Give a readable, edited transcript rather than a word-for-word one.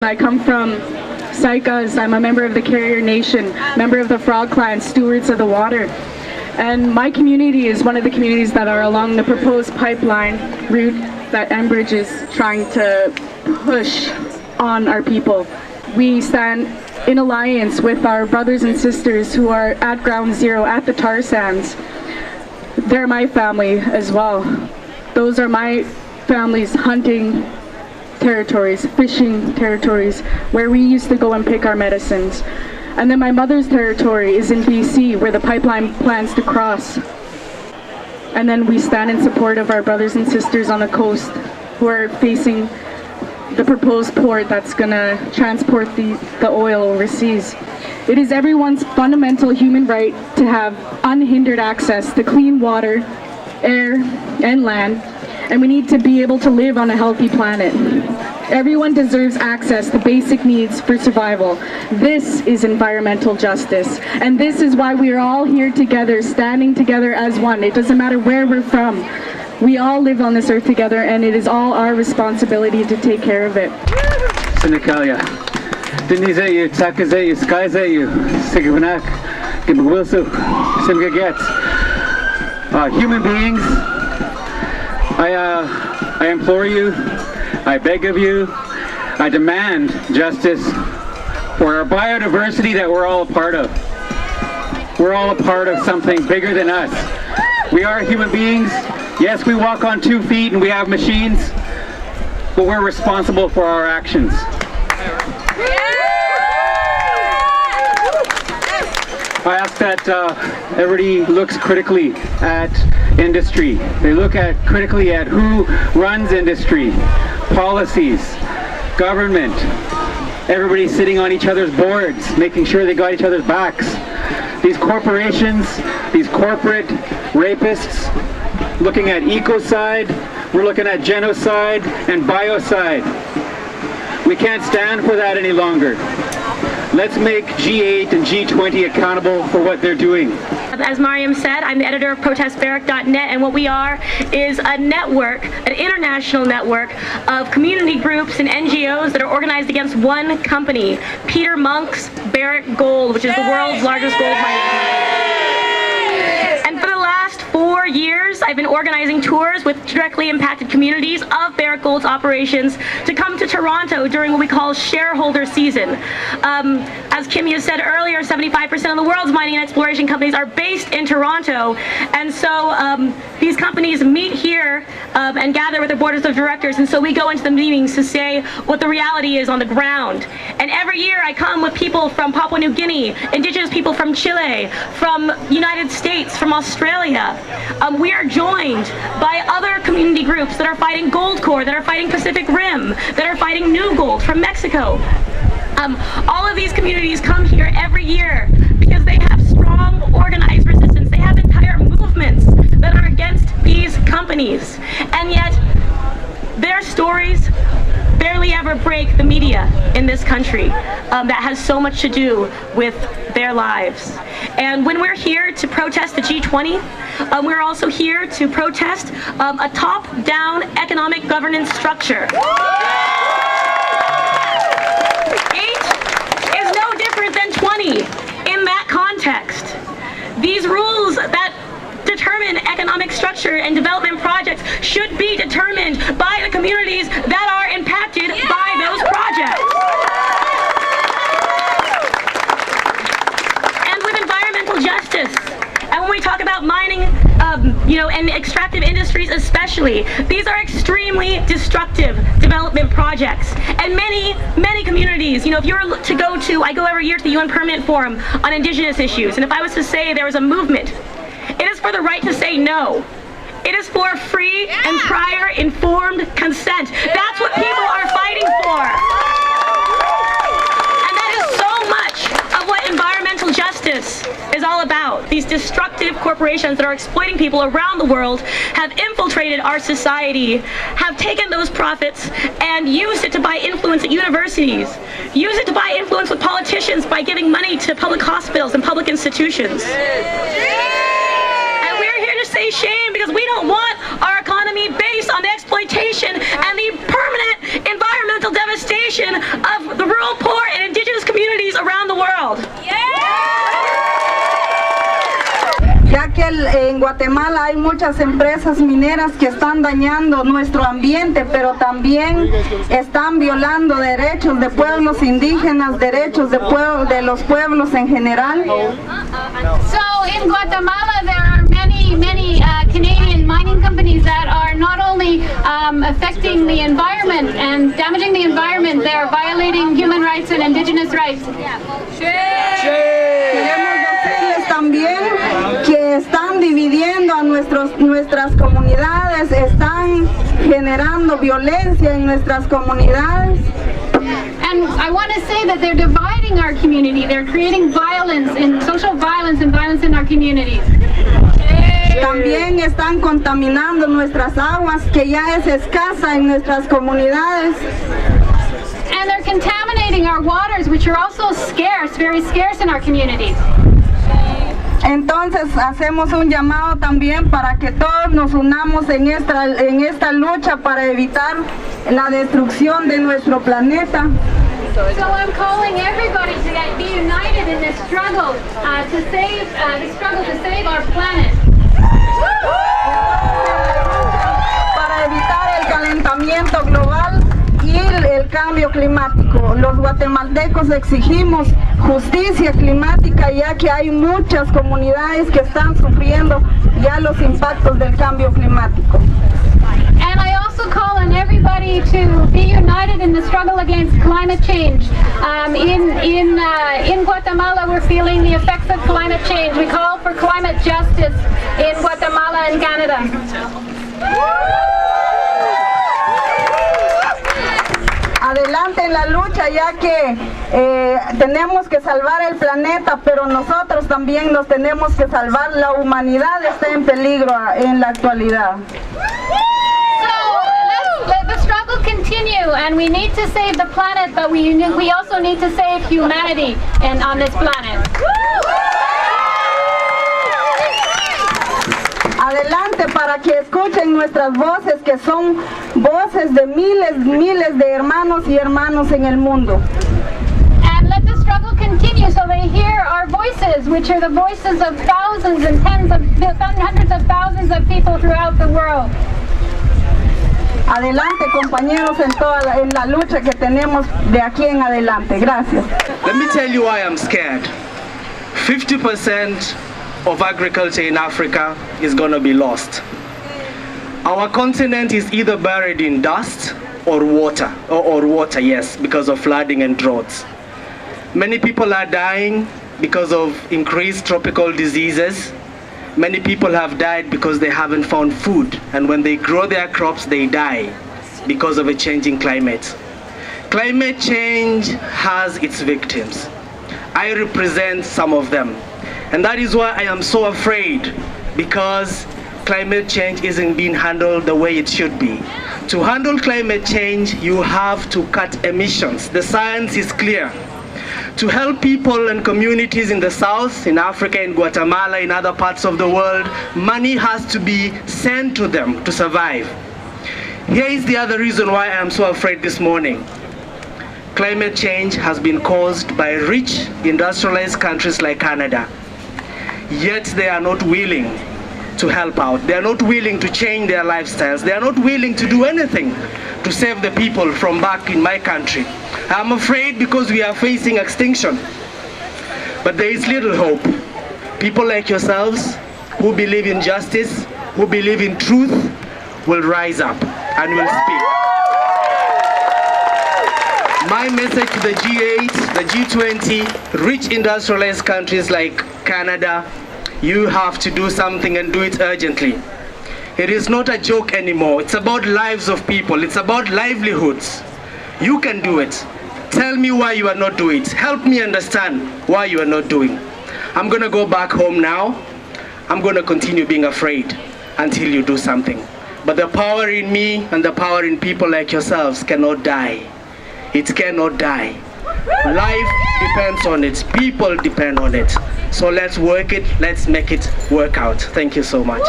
I come from Saikas. I'm a member of the Carrier Nation, member of the Frog Clan, stewards of the water. And my community is one of the communities that are along the proposed pipeline route that Enbridge is trying to push on our people. We stand in alliance with our brothers and sisters who are at ground zero at the tar sands. They're my family as well. Those are my family's hunting territories, fishing territories, where we used to go and pick our medicines. And then my mother's territory is in BC, where the pipeline plans to cross. And then we stand in support of our brothers and sisters on the coast who are facing the proposed port that's going to transport the oil overseas. It is everyone's fundamental human right to have unhindered access to clean water, air, and land. And we need to be able to live on a healthy planet. Everyone deserves access to basic needs for survival. This is environmental justice. And this is why we are all here together, standing together as one. It doesn't matter where we're from. We all live on this earth together, and it is all our responsibility to take care of it. Sinakalia. Dinizeyu, Takazeyu, Skyzeyu, Sigabanak, Gibawilsu, Simgaget. Human beings, I implore you, I beg of you, I demand justice for our biodiversity that we're all a part of. We're all a part of something bigger than us. We are human beings. Yes, we walk on 2 feet and we have machines, but we're responsible for our actions. I ask that everybody looks critically at industry. They look critically at who runs industry, policies, government, everybody sitting on each other's boards, making sure they got each other's backs. These corporations, these corporate rapists, looking at ecocide, we're looking at genocide and biocide. We can't stand for that any longer. Let's make G8 and G20 accountable for what they're doing. As Mariam said, I'm the editor of ProtestBarrack.net, and what we are is a network, an international network of community groups and NGOs that are organized against one company, Peter Monk's Barrick Gold, which is the world's largest gold mining company. And for the last 4 years, I've been organizing tours with directly impacted communities of Barrick Gold's operations to come to Toronto during what we call shareholder season. As Kimmy said earlier, 75% of the world's mining and exploration companies are based in Toronto, and so these companies meet here and gather with their boards of directors, and so we go into the meetings to say what the reality is on the ground. And every year I come with people from Papua New Guinea, indigenous people from Chile, from United States, from Australia. We are joined by other community groups that are fighting Goldcorp, that are fighting Pacific Rim, that are fighting New Gold from Mexico. All of these communities come here every year because they have strong organized resistance. They have entire movements that are against these companies. And yet, their stories barely ever break the media in this country that has so much to do with their lives. And when we're here to protest the G20, we're also here to protest a top-down economic governance structure. 8 is no different than 20 in that context. These rules that determine economic structure and development projects should be determined by the communities that are impacted by those projects. And with environmental justice, and when we talk about mining, and extractive industries especially, these are extremely destructive development projects. And many communities, if you were to go to, I go every year to the UN Permanent Forum on Indigenous issues, and if I was to say there was a movement, it is for the right to say no. It is for free and prior informed consent. That's what people are fighting for. And that is so much of what environmental justice is all about. These destructive corporations that are exploiting people around the world have infiltrated our society, have taken those profits and used it to buy influence at universities, use it to buy influence with politicians by giving money to public hospitals and public institutions. To say shame because we don't want our economy based on the exploitation and the permanent environmental devastation of the rural, poor, and indigenous communities around the world. Ya que en Guatemala hay muchas empresas mineras que están dañando nuestro ambiente, pero también están violando derechos de pueblos indígenas, derechos de los pueblos en general. So in Guatemala there are many Canadian mining companies that are not only affecting the environment and damaging the environment, they are violating human rights and indigenous rights. Queremos decirles también que están dividiendo a nuestras comunidades, están generando violencia en nuestras comunidades. And I want to say that they're dividing our community. They're creating violence, and social violence and violence in our communities. También están contaminando nuestras aguas, que ya es escasa en nuestras comunidades. And they're contaminating our waters, which are also scarce, very scarce in our communities. Entonces hacemos un llamado también para que todos nos unamos en esta lucha para evitar la destrucción de nuestro planeta. So I'm calling everybody to be united in this struggle to save our planet. Para evitar el calentamiento global y el cambio climático. Los guatemaltecos exigimos justicia climática, ya que hay muchas comunidades que están sufriendo ya los impactos del cambio climático. And I also call on everybody to be united in the struggle against climate change. In Guatemala, we're feeling the effects of climate change. We call for climate justice in Guatemala and Canada. Adelante en la lucha, ya que tenemos que salvar el planeta, pero nosotros también nos tenemos que salvar. La humanidad está en peligro en la actualidad. So let the struggle continue, and we need to save the planet, but we also need to save humanity on this planet. Adelante para que escuchen nuestras voces, que son voces de miles de hermanos y hermanas en el mundo. And let the struggle continue so they hear our voices, which are the voices of thousands and hundreds of thousands of people throughout the world. Adelante, compañeros, en la lucha que tenemos de aquí en adelante. Gracias. Let me tell you why I'm scared. 50% of agriculture in Africa is going to be lost. Our continent is either buried in dust or water, yes, because of flooding and droughts. Many people are dying because of increased tropical diseases. Many people have died because they haven't found food, and when they grow their crops, they die because of a changing climate. Climate change has its victims. I represent some of them. And that is why I am so afraid, because climate change isn't being handled the way it should be. To handle climate change, you have to cut emissions. The science is clear. To help people and communities in the South, in Africa, in Guatemala, in other parts of the world, money has to be sent to them to survive. Here is the other reason why I am so afraid this morning. Climate change has been caused by rich, industrialized countries like Canada. Yet they are not willing to help out. They are not willing to change their lifestyles. They are not willing to do anything to save the people from back in my country. I'm afraid because we are facing extinction. But there is little hope. People like yourselves who believe in justice, who believe in truth, will rise up and will speak. My message to the G8, the G20, rich industrialized countries like Canada, you have to do something and do it urgently. It is not a joke anymore. It's about lives of people. It's about livelihoods. You can do it. Tell me why you are not doing it. Help me understand why you are not doing. I'm going to go back home now. I'm going to continue being afraid until you do something. But the power in me and the power in people like yourselves cannot die. It cannot die. Life depends on it. People depend on it. So let's work it. Let's make it work out. Thank you so much.